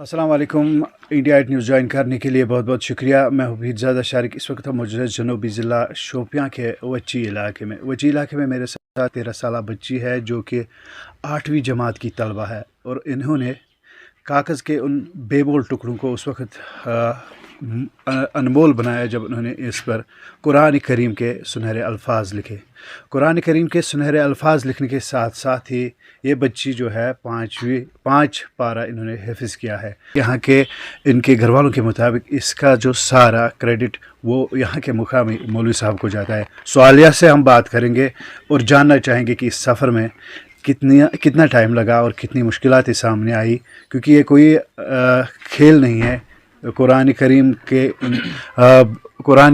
अस्सलाम वालेकुम। India 8 news join करने के लिए बहुत बहुत शुक्रिया। मैं हफीज़ ज़ादा शारिक। इस वक्त हम मौजूद जनूबी ज़िला शोपियाँ के वची इलाके में मेरे साथ 13 साल बच्ची है जो कि 8वीं जमात की तलबा है, और इन्होंने कागज़ के उन बेबोल टुकड़ों को उस वक्त अनमोल बनाया जब उन्होंने इस पर कुरान करीम के सुनहरे अल्फाज लिखे। कुरान करीम के सुनहरे अल्फाज लिखने के साथ साथ ही ये बच्ची जो है 5 पारा इन्होंने हिफ्ज़ किया है। यहाँ के इनके घर वालों के मुताबिक इसका जो सारा क्रेडिट वो यहाँ के मुकामी मौलवी साहब को जाता है। सवालिया से हम बात करेंगे और जानना चाहेंगे कि इस सफ़र में कितना टाइम लगा और कितनी मुश्किलातें सामने आई, क्योंकि ये कोई खेल नहीं है। कुरान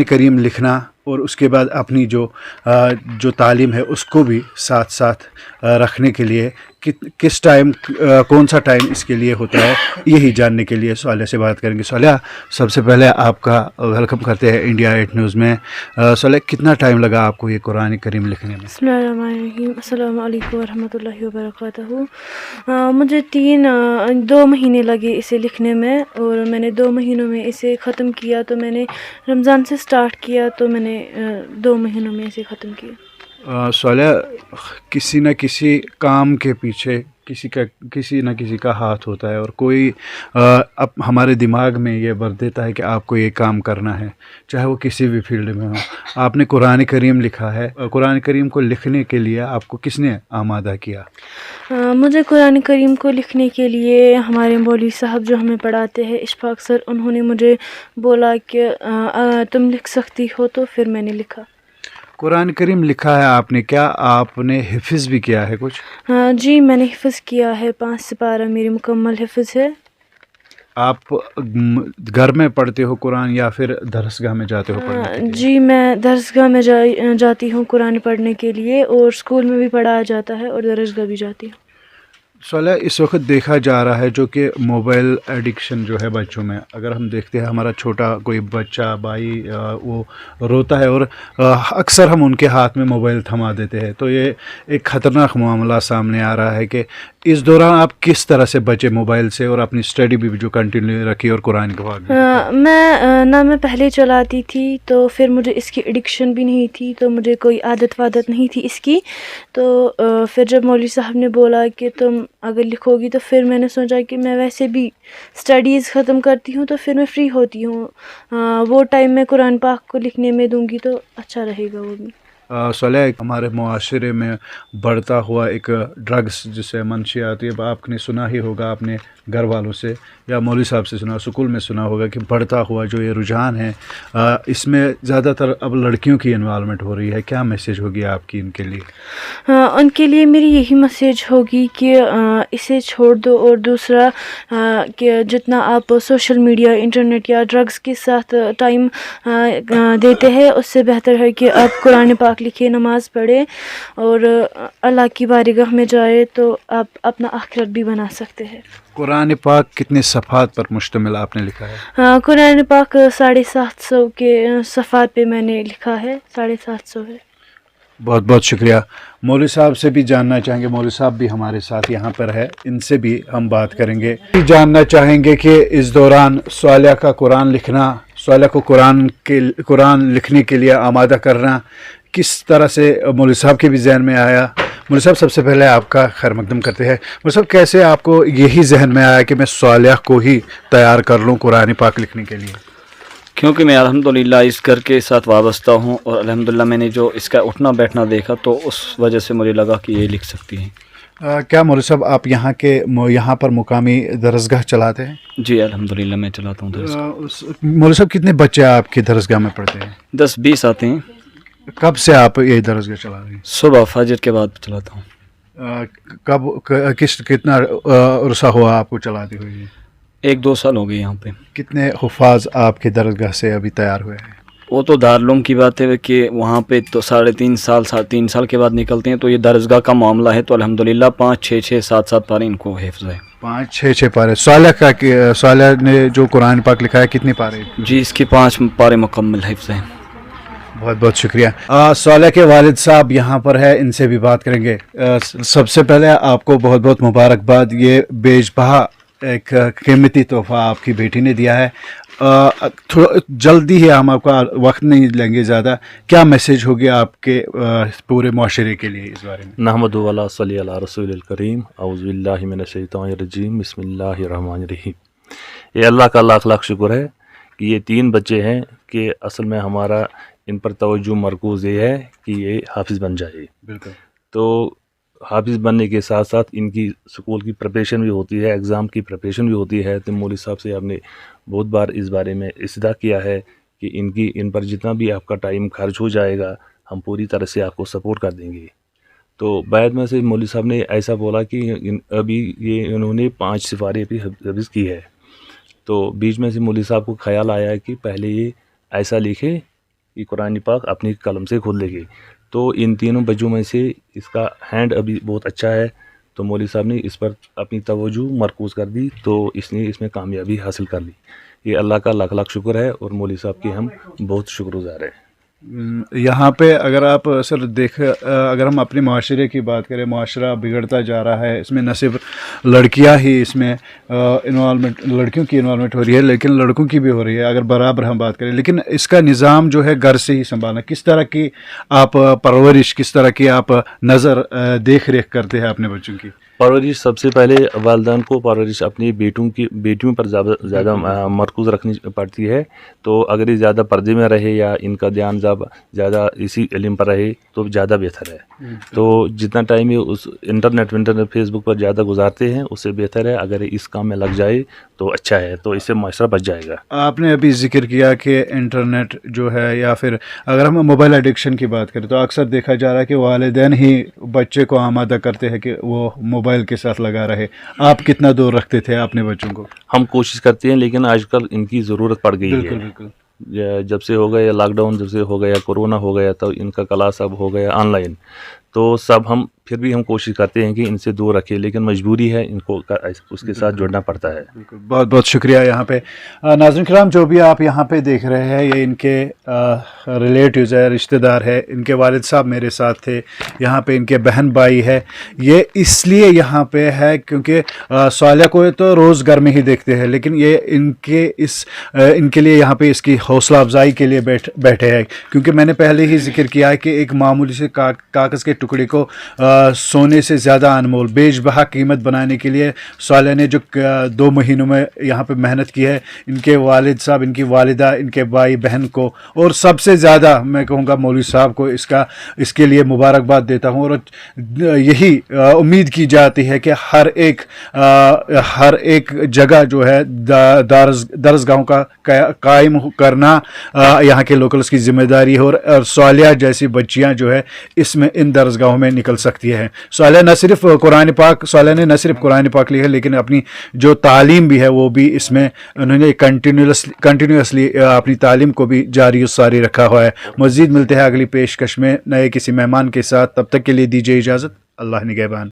करीम लिखना और उसके बाद अपनी जो तालीम है उसको भी साथ साथ रखने के लिए किस टाइम कौन सा टाइम इसके लिए होता है, यही जानने के लिए सवालिया से बात करेंगे। सवालिया, सबसे पहले आपका वेलकम करते हैं इंडिया 8 न्यूज़ में। सवालिया, कितना टाइम लगा आपको ये कुरान करीम लिखने में? अस्सलाम वालेकुम रहमतुल्लाहि व बरकातहू। मुझे 2 महीने लगे इसे लिखने में, और मैंने 2 महीनों में इसे ख़त्म किया। तो मैंने रमज़ान से स्टार्ट किया, तो मैंने 2 महीनों में इसे ख़त्म किया। सवालिया, किसी न किसी काम के पीछे किसी न किसी का हाथ होता है, और कोई अब हमारे दिमाग में ये भर देता है कि आपको ये काम करना है, चाहे वो किसी भी फील्ड में हो। आपने कुरान करीम लिखा है, कुरान करीम को लिखने के लिए आपको किसने आमादा किया? मुझे कुरान करीम को लिखने के लिए हमारे मौलवी साहब जो हमें पढ़ाते हैं, इशफाक सर, उन्होंने मुझे बोला कि तुम लिख सकती हो, तो फिर मैंने लिखा। कुरान करीम लिखा है आपने, क्या आपने हिफ्ज़ भी किया है कुछ? जी, मैंने हिफ्ज़ किया है। 5 सिपारा मेरी मुकम्मल हिफ्ज़ है। आप घर में पढ़ते हो कुरान या फिर दरसगाह में जाते हो पढ़ने के लिए? जी, मैं दरसगाह में जाती हूँ कुरान पढ़ने के लिए, और स्कूल में भी पढ़ाया जाता है, और दरसगाह भी जाती हूँ। सवाल इस वक्त देखा जा रहा है जो कि मोबाइल एडिक्शन जो है बच्चों में, अगर हम देखते हैं हमारा छोटा कोई बच्चा भाई वो रोता है और अक्सर हम उनके हाथ में मोबाइल थमा देते हैं, तो ये एक ख़तरनाक मामला सामने आ रहा है कि इस दौरान आप किस तरह से बचे मोबाइल से और अपनी स्टडी भी जो कंटिन्यू रखी और कुरान के बाद? मैं पहले चलाती थी, तो फिर मुझे इसकी एडिक्शन भी नहीं थी, तो मुझे कोई आदत वादत नहीं थी इसकी। तो फिर जब मौलवी साहब ने बोला कि तुम अगर लिखोगी, तो फिर मैंने सोचा कि मैं वैसे भी स्टडीज़ ख़त्म करती हूँ, तो फिर मैं फ्री होती हूँ, वो टाइम मैं कुरान पाक को लिखने में दूंगी तो अच्छा रहेगा वो भी। सलाह हमारे मुआशरे में बढ़ता हुआ एक ड्रग्स जिसे मंशियात, ये आपने सुना ही होगा, अपने घर वालों से या मौलवी साहब से सुना, स्कूल में सुना होगा कि बढ़ता हुआ जो ये रुझान है, इसमें ज़्यादातर अब लड़कियों की इन्वॉल्वमेंट हो रही है। क्या मैसेज होगी आपकी इनके लिए? उनके लिए मेरी यही मैसेज होगी कि इसे छोड़ दो, और दूसरा कि जितना आप सोशल मीडिया, इंटरनेट या ड्रग्स के साथ टाइम देते हैं, उससे बेहतर है कि आप कुरान पाक लिखे, नमाज़ पढ़े और अल्लाह की बारगाह में जाए, तो आप अपना आखिरत भी बना सकते हैं। कुरान पाक कितने सफ़ात पर मुश्तमिल आपने लिखा है? कुरान पाक 750 के सफ़ात पे मैंने लिखा है, 750 है। बहुत बहुत शुक्रिया। मौलवी साहब से भी जानना चाहेंगे, मौलवी साहब भी हमारे साथ यहाँ पर है, इनसे भी हम बात करेंगे। जानना चाहेंगे कि इस दौरान सवालिया का कुरान लिखना, सवालिया को कुरान लिखने के लिए आमादा करना किस तरह से मौलवी साहब के भी जहन में आया। मौलवी साहब, सबसे पहले आपका खैर मकदम करते हैं। मौलवी साहब, कैसे आपको यही जहन में आया कि मैं सवालिया को ही तैयार कर लूँ कुरान पाक लिखने के लिए? क्योंकि मैं अल्हम्दुलिल्लाह इस घर के साथ वाबस्ता हूँ, और अल्हम्दुलिल्लाह मैंने जो इसका उठना बैठना देखा, तो उस वजह से मुझे लगा कि ये लिख सकती हैं। क्या मौलवी साहब आप यहाँ पर मुकामी दरसगाह चलाते हैं? जी अल्हम्दुलिल्लाह मैं चलाता हूँ दरसगाह। मौलवी साहब, कितने बच्चे आपकी दरसगाह में पढ़ते हैं? 10-20 आते हैं। कब से आप ये दरसगाह चला रहे हैं? सुबह फजर के बाद चलाता हूँ। कितना अरसा हुआ आपको चलाते हुए? 1-2 साल हो गए यहाँ पे। कितने हुफाज आपके दरसगाह से अभी तैयार हुए हैं? वो तो दारुल की बात है कि वहाँ पे तो 3.5 साल के बाद निकलते हैं, तो ये दरसगाह का मामला है, तो अल्हम्दुलिल्लाह 5, 6, 6, 7 पारे इनको हिफ्ज़ है। 5, 6 पारे। सवालिया ने जो कुरान पाक लिखा है कितने पारे? जी, इसके 5 पारे मुकम्मल हिफ्ज़ हैं। बहुत बहुत शुक्रिया। सवालिया के वालिद साहब यहाँ पर है, इनसे भी बात करेंगे। सबसे पहले आपको बहुत बहुत मुबारकबाद, ये बेजबहा ایک قیمتی تحفہ آپ کی بیٹی نے دیا ہے. تھوڑا جلدی ہے, ہم آپ کا وقت نہیں لیں گے زیادہ, کیا میسیج ہوگی آپ کے پورے معاشرے کے لیے اس بارے میں؟ نحمد ولا صلی علی رسول الکریم اعوذ باللہ من الشیطان الرجیم بسم اللہ الرحمن الرحیم. یہ اللہ کا لاکھ لاکھ شکر ہے کہ یہ 3 بچے ہیں کہ اصل میں ہمارا ان پر توجہ مرکوز یہ ہے کہ یہ حافظ بن جائے. بالکل. تو حافظ بننے کے ساتھ ساتھ ان کی اسکول کی پریپریشن بھی ہوتی ہے, ایگزام کی پریپریشن بھی ہوتی ہے. تو مولوی صاحب سے آپ نے بہت بار اس بارے میں استدعا کیا ہے کہ ان پر جتنا بھی آپ کا ٹائم خرچ ہو جائے گا ہم پوری طرح سے آپ کو سپورٹ کر دیں گے. تو بعد میں سے مولوی صاحب نے ایسا بولا کہ ابھی انہوں نے 5 سپارے بھی حفظ کی ہے. تو بیچ میں سے مولوی صاحب کو خیال آیا ہے کہ پہلے یہ ایسا لکھے کہ قرآن پاک اپنی قلم سے خود لکھے. تو ان تینوں بچوں میں سے اس کا ہینڈ ابھی بہت اچھا ہے. تو مولوی صاحب نے اس پر اپنی توجہ مرکوز کر دی, تو اس نے اس میں کامیابی حاصل کر لی. یہ اللہ کا لاکھ لاکھ شکر ہے اور مولوی صاحب کی ہم بہت شکر گزار ہیں. یہاں پہ اگر آپ سر اگر ہم اپنے معاشرے کی بات کریں, معاشرہ بگڑتا جا رہا ہے. اس میں نہ صرف لڑکیاں ہی اس میں انوالومنٹ, لڑکیوں کی انوالومنٹ ہو رہی ہے, لیکن لڑکوں کی بھی ہو رہی ہے اگر برابر ہم بات کریں. لیکن اس کا نظام جو ہے گھر سے ہی سنبھالنا, کس طرح کی آپ پرورش, کس طرح کی آپ نظر دیکھ ریکھ کرتے ہیں اپنے بچوں کی؟ پرورش سب سے پہلے والدین کو پرورش اپنی بیٹیوں پر زیادہ مرکوز رکھنی پڑتی ہے. تو اگر یہ زیادہ پردے میں رہے یا ان کا دھیان زیادہ اسی علم پر رہے تو زیادہ بہتر ہے. تو جتنا ٹائم یہ اس انٹرنیٹ فیس بک پر زیادہ گزارتے ہیں اس سے بہتر ہے. اگر اس کام میں لگ جائے تو اچھا ہے, تو اس سے معاشرہ بچ جائے گا. آپ نے ابھی ذکر کیا کہ انٹرنیٹ جو ہے, یا پھر اگر ہم موبائل ایڈکشن کی بات کریں تو اکثر دیکھا جا رہا ہے کہ والدین ہی بچے کو آمادہ کرتے ہیں کہ وہ موبائل کے ساتھ لگا رہے. آپ کتنا دور رکھتے تھے اپنے بچوں کو؟ ہم کوشش کرتے ہیں, لیکن آج کل ان کی ضرورت پڑ گئی ہے. بالکل. جب سے ہو گیا لاک ڈاؤن, جب سے ہو گیا کورونا ہو گیا, تو ان کا کلاس اب ہو گیا آن لائن. تو سب ہم پھر بھی ہم کوشش کرتے ہیں کہ ان سے دور رکھیں, لیکن مجبوری ہے, ان کو اس کے ساتھ جڑنا پڑتا ہے. بہت بہت شکریہ. یہاں پہ ناظرین کرام, جو بھی آپ یہاں پہ دیکھ رہے ہیں یہ ان کے ریلیٹیوز ہے, رشتہ دار ہے. ان کے والد صاحب میرے ساتھ تھے, یہاں پہ ان کے بہن بھائی ہے. یہ اس لیے یہاں پہ ہے کیونکہ صالحہ کو تو روز گھر میں ہی دیکھتے ہیں, لیکن یہ ان کے لیے یہاں پہ اس کی حوصلہ افزائی کے لیے بیٹھے ہیں. کیونکہ میں نے پہلے ہی ذکر کیا ہے کہ ایک معمولی سے کاغذ کے ٹکڑے کو سونے سے زیادہ انمول بیش بہا قیمت بنانے کے لیے صالحہ نے جو 2 مہینوں میں یہاں پہ محنت کی ہے, ان کے والد صاحب, ان کی والدہ, ان کے بھائی بہن کو, اور سب سے زیادہ میں کہوں گا مولوی صاحب کو اس کے لیے مبارکباد دیتا ہوں. اور یہی امید کی جاتی ہے کہ ہر ایک جگہ جو ہے درسگاہوں کا قائم کرنا یہاں کے لوکلز کی ذمہ داری ہے, اور صالحہ جیسی بچیاں جو ہے اس میں ان درسگاہوں میں نکل سکتی ہے. صالحہ نے نہ صرف قرآن پاک لی ہے, لیکن اپنی جو تعلیم بھی ہے وہ بھی اس میں انہوں نے کنٹینیوسلی اپنی تعلیم کو بھی جاری و ساری رکھا ہوا ہے. مزید ملتے ہیں اگلی پیشکش میں نئے کسی مہمان کے ساتھ. تب تک کے لیے دیجیے اجازت. اللہ نگہبان.